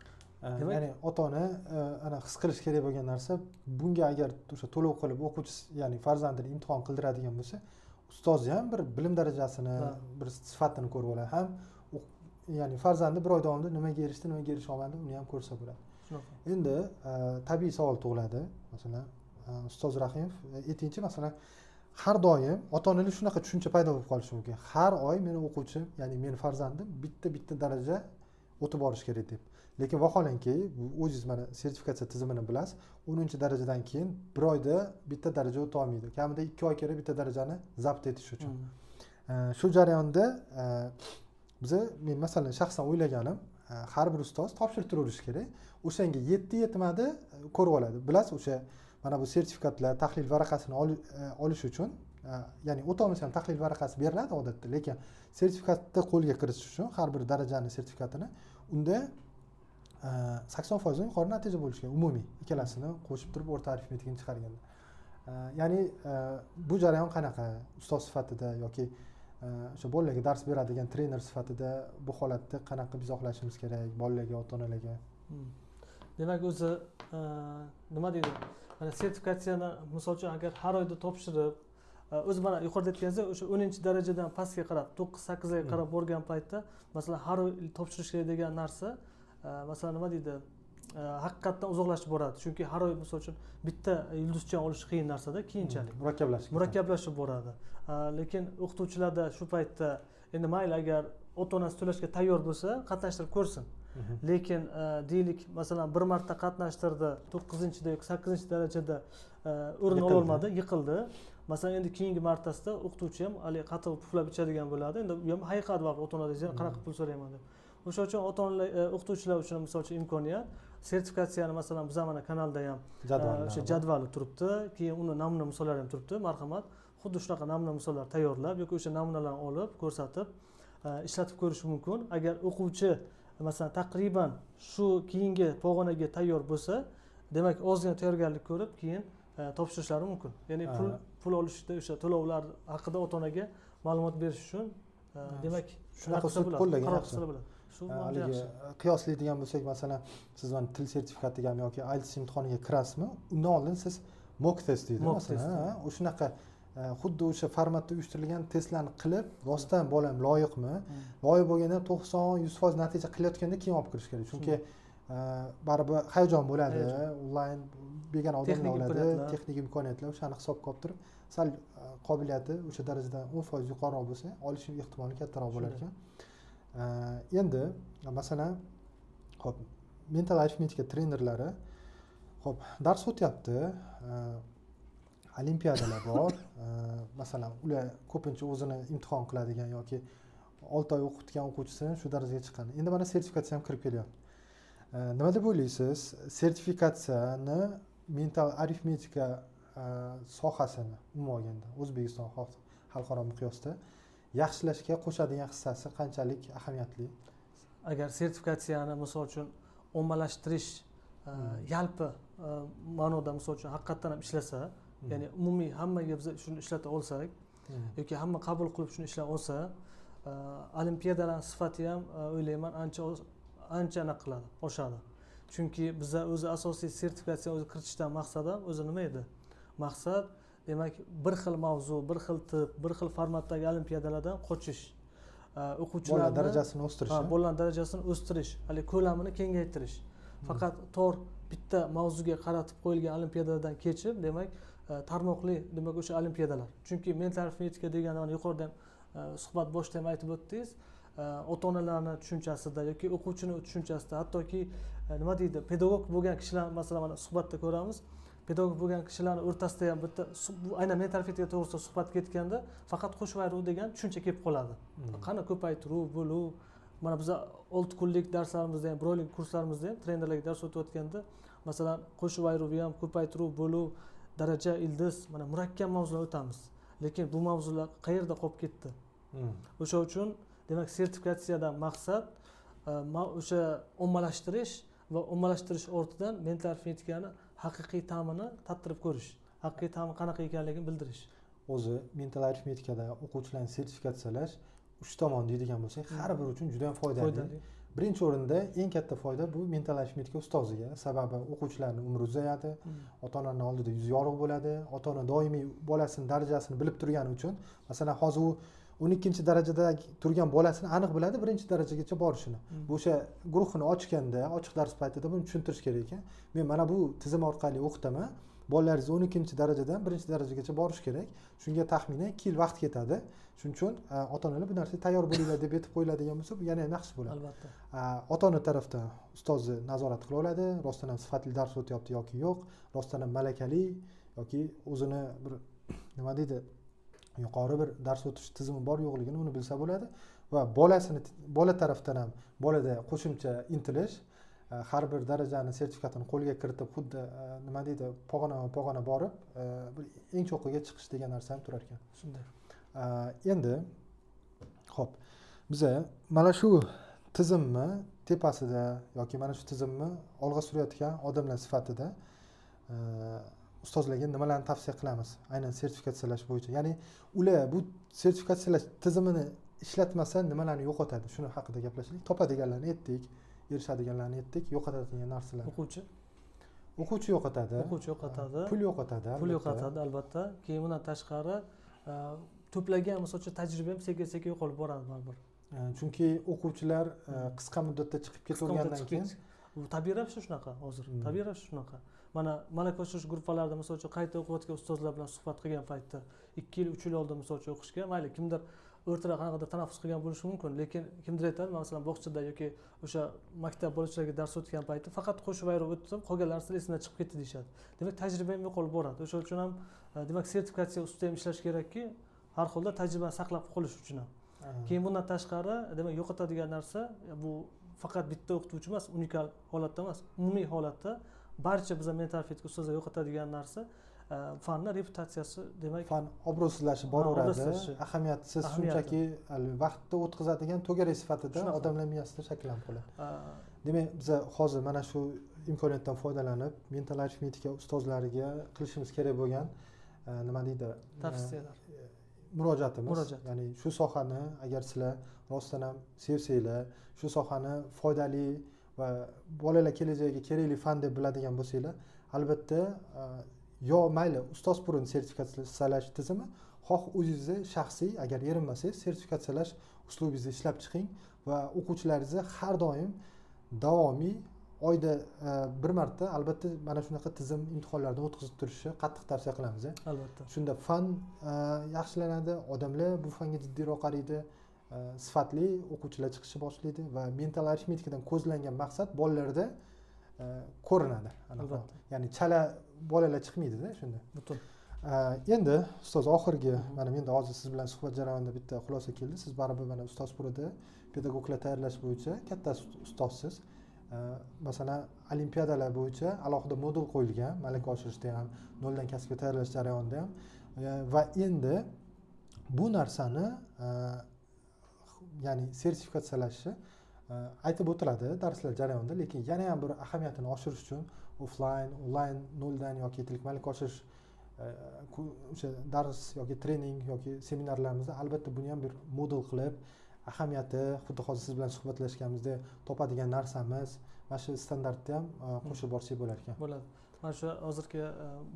Ya'ni ota-ona ana his qilish kerak bo'lgan narsa bunga agar o'sha to'lov qilib o'quvchi ya'ni farzandini imtihon qildiradigan bo'lsa, ustozi ham bir bilim darajasini, bir sifatini ko'rib oladi. Ham ya'ni farzandi bir oy davomida nimaga erishdi, nimaga erisha olmadi, uni ham ko'rsa bo'ladi. Shunaqa. Endi tabiiy savol tug'iladi. Masalan, ustoz Rahimov aytingchi, masalan, har doim ota-onalar shunaqa tushuncha paydo bo'lib qolishi mumkin. Har oy meni o'quvchim, ya'ni meni farzandim bitta daraja o'tib borish kerak deb. Lekin vaholanki, o'zingiz mana sertifikatsiya tizimini bilasiz, 10-darajadan keyin bir oyda bitta daraja o'ta olmaydi. Kamida 2 oy kerak bitta darajani zabt etish uchun. Shu jarayonda men masalan shaxsan o'ylaganim, har bir ustoz topshirib turaverishi kerak. O'shanga yetmadi ko'rib oladi. Bilasiz, o'sha mana bu sertifikatlar, tahlil varaqasini olish uchun, ya'ni o'ta olmasa ham tahlil varaqasi beriladi odatda, lekin sertifikatni qo'lga kiritish uchun har bir darajani sertifikatini unda 80% dan yuqori natija bo'lishi kerak, umumiy ikkalasini qo'shib turib o'rta arifmetikini chiqarganda. Ya'ni bu jarayon qanaqa ustoz sifatida yoki o'sha bolalarga dars beradigan trener sifatida bu holatda qanaqa izohlashimiz kerak bolalarga, ota-onalarga? Demak, o'zi nima deydi? Mana sertifikatsiyani misol uchun agar har oyda topshirib, o'zi mana yuqorida aytganingizdek, o'sha 10-darajadan pastga qarab, 9-8 ga qarab borgan paytda, masalan, har oy topshirish kerak degan narsa, masalan, nima deydi? Haqiqatdan uzoqlashib boradi. Chunki har oy misol uchun bitta yulduzcha olish qiyin narsada, keyinchalik murakkablashib boradi. Lekin o'qituvchilarda shu paytda endi mayli agar ota-onasi to'lashga tayyor bo'lsa, qatnashtirib ko'rsin. Lekin deylik, masalan, bir marta qatnashtirdi, 9-da yoki 8-darajada o'rin ola olmadi, yiqildi. Masalan, endi keyingi martasida o'qituvchi ham hali qatiq puflab ichadigan bo'ladi. Endi bu ham haqiqat vaqt ota-onadan qanaqa pul so'rayman deb. O'sha uchun ota-onalar, o'qituvchilar uchun misol uchun imkoniyat, sertifikatsiyani masalan biz mana kanalda ham o'sha jadvali turibdi, keyin uni namuna misollari ham turibdi, marhamat. Xuddi shunaqa namuna misollar tayyorlab yoki o'sha namunalarni olib, ko'rsatib, ishlatib ko'rish mumkin. Agar o'quvchi masalan taqriban shu keyingi pog'onaga tayyor bo'lsa, demak ozgina tayyorgarlik ko'rib, keyin topshirishlari mumkin. Ya'ni pul olishda o'sha to'lovlar haqida ota-onaga ma'lumot berish uchun demak shunaqa usul qo'llagan yaxshi. Haligi qiyoslaydigan bo'lsak, masalan, siz mana til sertifikatiga yoki IELTS imtihoniga kirasizmi? Undan oldin siz mock test deydi, masalan, o'shunaqa xuddi o'sha formatda uyushtirilgan testlarni qilib, rostdan bolam loyiqmi? Loyiq bo'lganda 90-100% natija qilayotganda keyin olib kirish kerak. Chunki baribir hayajon bo'ladi, onlayn begona odamlar bo'ladi, texnik imkoniyatlar, o'shani hisobga olib turib, sal qobiliyati o'sha darajadan 10% yuqoriroq bo'lsa, olish ehtimoli kattaroq bo'lar ekan. Endi masalan, hop, mental arifmetika trenerlari hop, dars o'tyapti, olimpiadalar bor, masalan, ular ko'pincha o'zini imtihon qiladigan yoki 6 oy o'qitgan o'quvchisini shu darajaga chiqqan. Endi mana sertifikatsiya ham kirib kelyapti. Nima deb o'ylaysiz? Sertifikatsiyani mental arifmetika sohasini umuman olganda O'zbekiston xalqaro miqyosda yaxshilashga qo'shadigan hissasi qanchalik ahamiyatli? Agar sertifikatsiyani misol uchun ommalashtirish yalpi ma'noda misol uchun haqiqatdan ham ishlasa, ya'ni umumiy hammaga biz shuni ishlata olsak yoki hamma qabul qilib shuni ishlab olsa, olimpiadalar sifati ham o'ylayman ancha aniq qiladi, oshadi. Chunki biza o'zi asosiy sertifikatsiyani o'zi kiritishdan maqsad o'zi nima edi? Maqsad demak bir xil mavzu, bir xil tip, bir xil formatdagi olimpiadalardan qochish. O'quvchilarning darajasini o'stirish. Bolalar darajasini o'stirish, hali ko'lamini kengaytirish. Faqat tor bitta mavzuga qaratib qo'yilgan olimpiadalardan kechib, demak, tarmoqli, demak o'sha olimpiadalar. Chunki mental arifmetika degani yuqorida suhbat boshida ham aytib o'tdingiz, ota-onalarning tushunchasida yoki o'quvchining tushunchasida, hattoki nima deydi, pedagog bo'lgan kishilar masalan mana suhbatda ko'ramiz, pedagog bo'lgan kishilarning o'rtasida ham bitta bu aynan mental fitness to'g'risida suhbat ketganda faqat qo'shib ayruv degan tushuncha kelib qoladi. Qani ko'paytiruv, bo'luv, mana biz 6 kunlik darslarimizda ham, 1 oylik kurslarimizda ham trenerlarga dars o'tayotganda masalan qo'shib ayruv ham, ko'paytiruv, bo'luv, daraja, ildiz, mana murakkab mavzular o'tamiz. Lekin bu mavzular qayerda qolib ketdi? O'sha uchun demak sertifikatsiyadan maqsad o'sha ommalashtirish va ommalashtirish ortidan mental fizikani haqiqiy ta'mini tattirib ko'rish, haqiqiy ta'mi qanaqa ekanligini bildirish. O'zi mental arifmetikada o'quvchilarni sertifikatsiyalash 3 tomon deydigan bo'lsak, har biri uchun juda ham foydali. Birinchi o'rinda eng katta foyda bu mental arifmetika ustoziga, sababi o'quvchilarning umri uzayadi, ota-onaning oldida yuzi yorug' bo'ladi, ota-ona doimiy bolasining darajasini bilib turgani uchun, masalan, hozir u 12-darajada turgan bolasini aniq biladi, 1-darajagacha borishini. Bu o'sha guruhini ochganda, ochiq dars paytida buni tushuntirish kerak ekan. Men mana bu tizim orqali o'qitaman. Bolalaringiz 12-darajadan 1-darajagacha borish kerak. Shunga taxminan 2 yil vaqt ketadi. Shuning uchun ota-onalar bu narsaga tayyor bo'linglar deb aytib qo'yiladigan bo'lsa, bu yana ham yaxshi bo'ladi. Albatta. Ota-ona tarafdan ustozni nazorat qila oladi, rostdan ham sifatli dars o'tyapti yoki yo'q, rostdan ham malakali yoki o'zini bir nima deydi, yuqori bir dars o'tish tizimi bor yo'qligini uni bilsa bo'ladi va bola tarafdan ham bolada qo'shimcha intilish, har bir darajani sertifikatini qo'lga kiritib xuddi nima deydi, pog'ona borib eng cho'qqiga chiqish degan narsa ham turar ekan. Shunday. Endi xo'p, biza mana shu tizimni tepasida yoki mana shu tizimni olg'a surayotgan odamlar sifatida ustozlarga nimalarni tavsiya qilamiz aynan sertifikatsiyalash bo'yicha? Ya'ni ular bu sertifikatsiyalash tizimini ishlatmasa nimalarni yo'qotadi? Shuni haqida gaplashaylik. Topadiganlarni aytdik, erishadiganlarni aytdik, yo'qotadigan narsalar. O'quvchi yo'qotadi. Pul yo'qotadi. Albatta. Keyin bundan tashqari to'plagan misol uchun tajriba ham sekin-sekin yo'qolib boradi baribir. Chunki o'quvchilar qisqa muddatda chiqib ketavergandan keyin tabiiy ravishda shunaqa hozir. Tabiiy ravishda shunaqa. Mana malaka oshirish guruhlarida misol uchun qayta o'qiyotgan ustozlar bilan suhbat qilgan paytda 2 yil, 3 yil oldin misol uchun o'qishga, mayli kimdir o'rtada qanaqadir tanaffus qilgan bo'lishi mumkin, lekin kimdir aytadi, masalan, bog'chada yoki o'sha maktab bolalarga dars o'tgan paytda faqat qo'shib ayirib o'tib, qolganlari esimdan chiqib ketdi deyishadi. Demak, tajriba ham yo'qolib boradi. O'sha uchun ham demak sertifikatsiya ustida ham ishlash kerakki, har holda tajribani saqlab qolish uchun ham. Keyin bundan tashqari, demak, yo'qotadigan narsa bu faqat bitta o'qituvchi emas, unikal holatda emas, umumiy holatda barcha bizning mental fizika ustozlar yo'qotadigan narsa fanni reputatsiyasi, demak, fan obro'sizlashi boraveradi, ahamiyatsiz shunchaki vaqtda o'tkazadigan to'garak sifatida odamlar miyasida shakllanib qoladi. Demak, biz hozir mana shu imkoniyatdan foydalanib mental arifmetika ustozlariga qilishimiz kerak bo'lgan nima deydi, tavsiyalar, murojaatimiz, ya'ni shu sohani agar sizlar rostdan ham sevsanglar, shu sohani foydali va bolalar kelajagiga kerakli fan deb biladigan bo'lsanglar, albatta yo mayli ustozpurin sertifikatsiyalash tizimi, xoh o'zingizni shaxsiy agar erinmasangiz sertifikatsiyalash uslubingizni ishlab chiqing va o'quvchilaringizni har doim davomiy oyda bir marta albatta mana shunaqa tizim imtihonlardan o'tkazib turishni qattiq tavsiya qilamiz. Albatta. Shunda fan yaxshilanadi, odamlar bu fanga jiddiyroq qaraydi, sifatli o'quvchilar chiqishni boshlaydi va mental arifmetikadan ko'zlangan maqsad bolalarda ko'rinadi. Albatta. Ya'ni chala bolalar chiqmaydi-da shunda. Butun. Endi ustoz, oxirgi mana menda hozir siz bilan suhbat jarayonida bitta xulosa keldi. Siz baribir mana ustozpurida pedagoglar tayyorlash bo'yicha katta ustozsiz. Masalan, olimpiadalar bo'yicha alohida modul qo'yilgan, malaka oshirishda ham, noldan kasbga tayyorlash jarayonida ham va endi bu narsani ya'ni sertifikatsiyalashni aytib o'tiladi darslar jarayonida, lekin yana ham bir ahamiyatini oshirish uchun offline, onlayn, noldan yoki tilk malaka oshirish o'sha dars yoki trening yoki seminarlarimizda albatta buni ham bir modul qilib, ahamiyati xuddi hozir siz bilan suhbatlashganimizda topadigan narsamiz, mana shu standartda ham qo'shib borsak bo'lar ekan. Bo'ladi. Mana shu hozirgi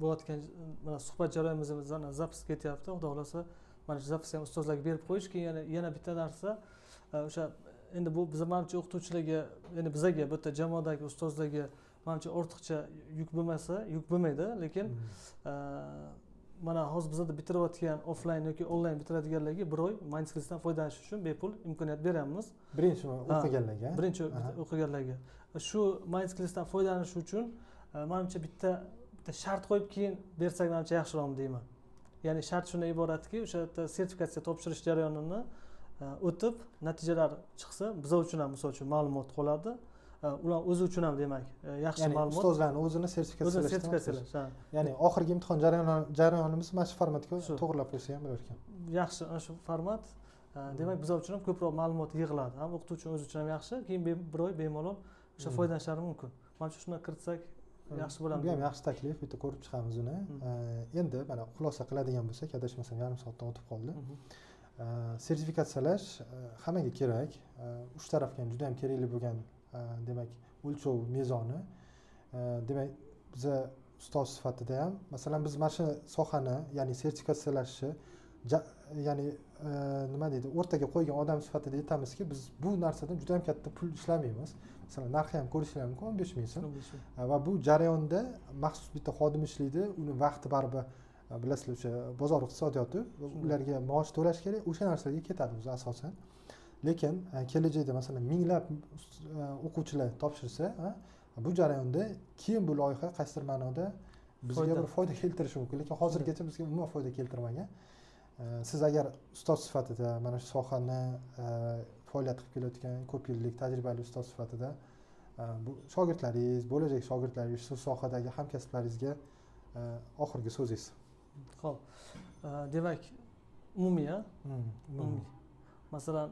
bo'layotgan mana suhbat jarayonimizdan zapis ketyapti. Xudo xolasa mana shu zapisni ham ustozlarga berib qo'yish, keyin yana bitta narsa o'sha endi bu biz menimcha o'qituvchilarga, ya'ni bizga bu yerda jamoadagi ustozlarga menimcha ortiqcha yuk bo'lmasa, yuk bo'lmaydi, lekin mana hozir bizda bitirayotgan offline yoki onlayn bitiradiganlarga bir oy Mindspace'dan foydalanish uchun bepul imkoniyat beramiz. Birinchi o'qiganlarga. Birinchi o'qiganlarga. Shu Mindspace'dan foydalanish uchun menimcha bitta bitta shart qo'yib keyin bersak menimcha yaxshiroqmi deyman. Ya'ni shart shundan iboratki, o'sha yerda sertifikatsiya topshirish jarayonini o'tib, natijalar chiqsa, biz uchun ham misol uchun ma'lumot qoladi. Ular o'zi uchun ham demak, yaxshi ma'lumot. Ya'ni ustozlarning o'zini sertifikatsiyalash. Ya'ni oxirgi imtihon jarayonimiz mana shu formatga to'g'rilab qo'ysa ham bo'lar ekan. Yaxshi, ana shu format demak biz uchun ham ko'proq ma'lumot yig'iladi. Ham o'qituvchi o'zi uchun ham yaxshi, keyin bir oy bemalol o'sha foydalanishlari mumkin. Menimcha shuni kiritsak yaxshi bo'ladimi? Bu ham yaxshi taklif, bitta ko'rib chiqamiz uni. Endi mana xulosa qiladigan bo'lsak, adashmasam yarim soatdan o'tib qoldi. Sertifikatsiyalash hammaga kerak. Uch tarafga ham juda ham kerakli bo'lgan demak o'lchov mezoni. Demak biza ustoz sifatida ham masalan biz mana shu sohani ya'ni sertifikatsiyalashni ya'ni nima deydi o'rtaga qo'ygan odam sifatida aytamizki biz bu narsadan juda ham katta pul ishlamaymiz. Masalan narxi ham ko'rishlar mumkin 15 ming so'm. Va bu jarayonda maxsus bitta xodim ishlaydi, uni vaqti baribir bilasizlar o'sha bozor iqtisodiyoti ularga maosh to'lash kerak, o'sha narsalarga ketadi o'zi asosan. Lekin kelajakda masalan minglab o'quvchilar topshirsa, bu jarayonda keyin bu loyiha qaysidir ma'noda bizga bir foyda keltirishi mumkin, lekin hozirgacha bizga umuman foyda keltirmagan. Siz agar ustoz sifatida mana shu sohani faoliyat qilib kelayotgan ko'p yillik tajribali ustoz sifatida bu shogirdlaringiz, bo'lajak shogirdlaringiz, shu sohadagi hamkasblaringizga oxirgi so'zingiz. Xo'p. Demak, umumiy, umumiy. Masalan,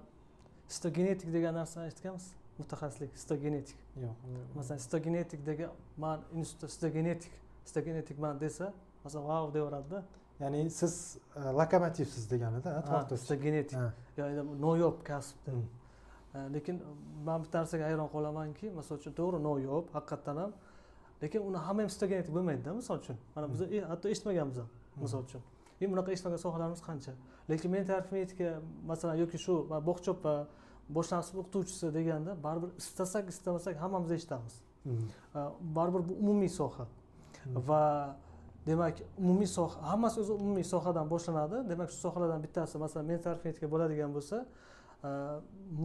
histogenetik degan narsani eshitganmiz? Mutaxassislik histogenetik. Yo'q. Masalan, histogenetikdagi men institutda histogenetik man desa, masalan, wow deyaveradi-da. Ya'ni siz lokomotivsiz deganida, to'xtash. Histogenetik. Yo'q, noyob kasb. Lekin men bir narsaga hayron qolamanki, masalan uchun to'g'ri noyob, haqiqatan ham. Lekin uni hamma ham histogenetik bo'lmaydi-da, masalan uchun. Mana biz hatto eshitmaganmiz ham, masalan uchun. Bunaqa eshitmagan sohalarimiz qancha. Lekin men arifmetika masalan yoki shu bog'chop va boshlang'ich o'qituvchisi deganda baribir istasak istamasak hammamiz eshitamiz. Baribir bu umumiy soha. Va demak umumiy soha, hammasi o'zi umumiy sohadan boshlanadi. Demak shu sohalardan bittasi masalan men arifmetika bo'ladigan bo'lsa,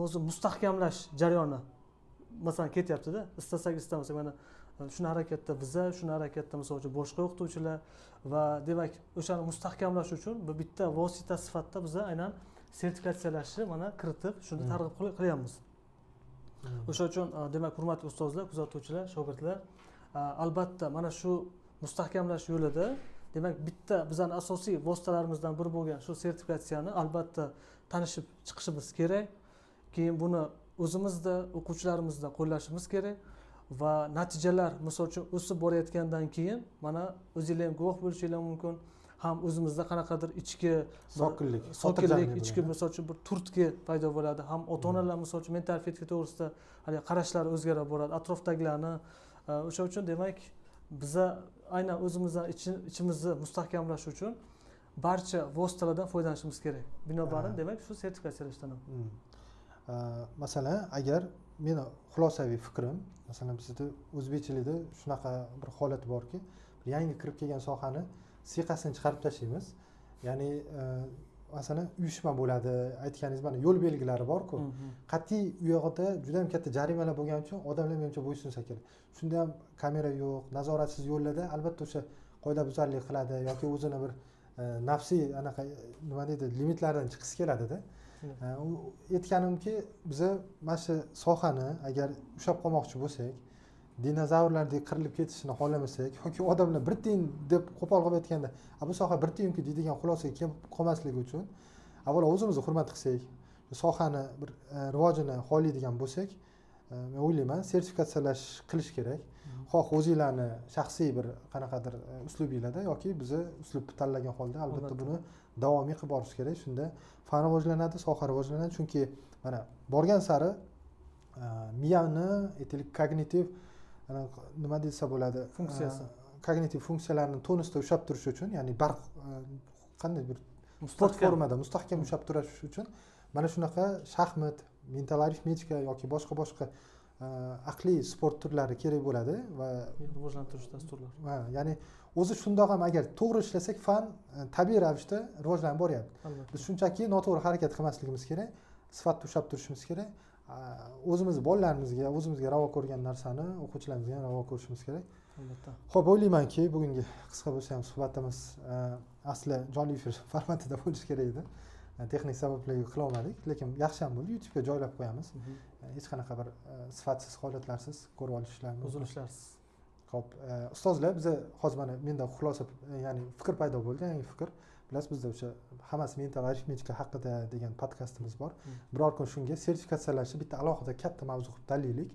o'zi mustahkamlash jarayoni masalan ketyapti-da. Istasak istamasak mana shuni harakatda biza, shuni harakatda misol uchun boshqa o'qituvchilar va demak o'shani mustahkamlash uchun bu bitta vosita sifatida biza aynan sertifikatsiyalashni mana kiritib shuni targ'ib qilyapmiz. O'sha uchun demak hurmatli ustozlar, kuzatuvchilar, shogirdlar, albatta mana shu mustahkamlash yo'lida demak bitta bizning asosiy vositalarimizdan biri bo'lgan shu sertifikatsiyani albatta tanishib chiqishimiz kerak. Keyin buni o'zimizda, o'quvchilarimizda qo'llashimiz kerak. Va natijalar misol uchun o'sib borayotgandan keyin mana o'zingizlar ham guvoh bo'lishingiz mumkin. Ham o'zimizda qanaqadir ichki sokinlik, ichki misol uchun bir turtki paydo bo'ladi. Ham ota-onalar misol uchun mental fetka to'g'risida hali qarashlari o'zgarib boradi. Atrofdagilarni o'sha uchun demak biza aynan o'zimizdan ichimizni mustahkamlash uchun barcha vositalardan foydalanishimiz kerak. Binobarin demak shu sertifikatsiyalashdan ham. Masalan, agar meni xulosaviy fikrim, masalan bizda o'zbekchilikda shunaqa bir holat borki, bir yangi kirib kelgan sohani siyqasini chiqarib tashlaymiz. Ya'ni masalan uyushma bo'ladi, aytganingiz mana yo'l belgilari bor-ku. Qat'iy u yoqda juda ham katta jarimalar bo'lgani uchun odamlar menimcha bo'ysunsa kerak. Shunda ham kamera yo'q, nazoratsiz yo'llarda albatta o'sha qoidabuzarlik qiladi yoki o'zini bir nafsiy anaqa nima deydi, limitlardan chiqisi keladida. Aytganimki, biz mana shu sohani agar ushlab qolmoqchi bo'lsak, dinozavrlardek qirilib ketishini xohlamasak yoki odamlar bir tiyin deb qo'pol qilib aytganda, bu soha bir tiyinki deydigan xulosaga kelib qolmasligi uchun avvalo o'zimizni hurmat qilsak, sohani bir rivojini xohlaydigan bo'lsak, men o'ylayman, sertifikatsiyalash qilish kerak. Xoh o'zinglarni shaxsiy bir qanaqadir uslubinglarda yoki bizni uslubni tanlagan holda albatta buni davomiy qilib borish kerak. Shunda fan rivojlanadi, soha rivojlanadi. Chunki mana borgan sari miyani aytaylik kognitiv nima desa bo'ladi, funksiyasi, kognitiv funksiyalarni tonusda ushlab turish uchun, ya'ni barq qanday bir sport formada mustahkam ushlab turish uchun mana shunaqa shaxmat, mental arifmetika yoki boshqa aqliy sport turlari kerak bo'ladi va rivojlantirish dasturlari. Ya'ni o'zi shundoq ham agar to'g'ri ishlasak fan tabiiy ravishda rivojlanib boryapti. Biz shunchaki noto'g'ri harakat qilmasligimiz kerak, sifatni ushlab turishimiz kerak. O'zimiz bolalarimizga, o'zimizga ravo ko'rgan narsani o'quvchilarimizga ham ravo ko'rishimiz kerak. albatta. Xo'p, o'ylaymanki, bugungi qisqa bo'lsa ham suhbatimiz asli jonli efir formatida bo'lishi kerak edi. Texnik sabablarga qila olmadik, lekin yaxshi ham bo'ldi. YouTube'ga joylab qo'yamiz. Hech qanaqa bir sifatsiz holatlarsiz ko'rib olishlarimiz. Uzilishlarsiz. Xo'p, ustozlar, biza hozir mana menda xulosa, ya'ni fikr paydo bo'ldi, yangi fikr. Bilasiz, bizda o'sha hammasi mental arifmetika haqida degan podkastimiz bor. Biror kun shunga sertifikatsiyalashni bitta alohida katta mavzu qilib tanlaylik.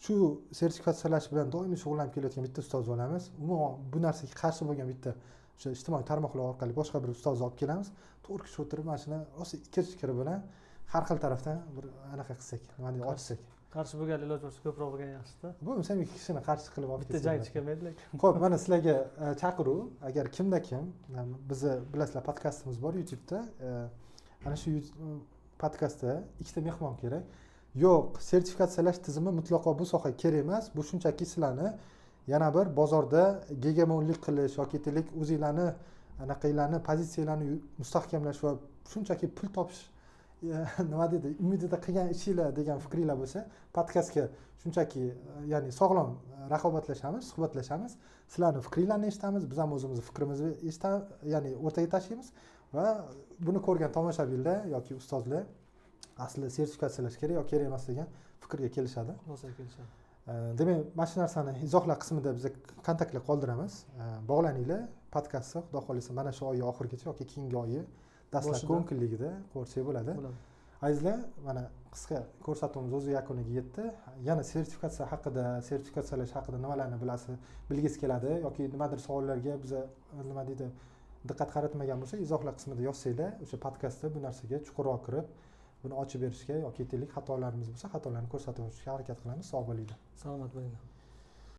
Shu sertifikatsiyalash bilan doimiy shug'ullanib kelayotgan bitta ustoz olamiz. Umuman bu narsaga qarshi bo'lgan bitta o'sha ijtimoiy tarmoqlar orqali boshqa bir ustozni olib kelamiz. To'g'ri kishi o'tirib mana shuni rosa ikki fikri bilan har xil tarafdan bir anaqa qilsak, nima deydi, ochsak. Qarshi bo'lgan iloj bo'lsa ko'proq bo'lgan yaxshi-da. Bo'lmasa ikki kishini qarshi qilib olib Bitta jang chiqamaydi lekin. Xo'p, mana sizlarga chaqiruv, agar kimda kim bizni bilasizlar, podkastimiz bor YouTube'da. Ana shu podkastda ikkita mehmon kerak. Yo'q, sertifikatsiyalash tizimi mutlaqo bu sohaga kerak emas. Bu shunchaki sizlarni yana bir bozorda gegemonlik qilish yoki o'zinglarni anaqanglarni pozitsiyalarni mustahkamlash va shunchaki pul topish nima deydi, umidida qilgan ishinglar degan fikringlar bo'lsa, podkastga shunchaki ya'ni sog'lom raqobatlashamiz, suhbatlashamiz, sizlarning fikringlarni eshitamiz, biz ham o'zimizni fikrimizni ya'ni o'rtaga tashlaymiz va buni ko'rgan tomoshabinlar yoki ustozlar asli sertifikatsiyalash kerak yoki kerak emas degan fikrga kelishadi. Xulosaga kelishadi. Demak, mana shu narsani izohlar qismida biz kontaktlar qoldiramiz. Bog'laninglar podkastga, xudo xohlasa mana shu oy oxirigacha yoki keyingi oyi dastlabki 10 kunligida ko'rsak bo'ladi. Azizlar, mana qisqa ko'rsatuvimiz o'z yakuniga yetdi. Yana sertifikatsiyalash haqida nimalarni bilgisi keladi yoki nimadir savollarga biz nima deydi, diqqat qaratmagan bo'lsa, izohlar qismida yozsanglar, o'sha podkastda bu narsaga chuqurroq kirib, buni ochib berishga yoki xatolarimiz bo'lsa, xatolarni ko'rsatib o'tishga harakat qilamiz. Sog' bo'linglar. Salomat bo'linglar.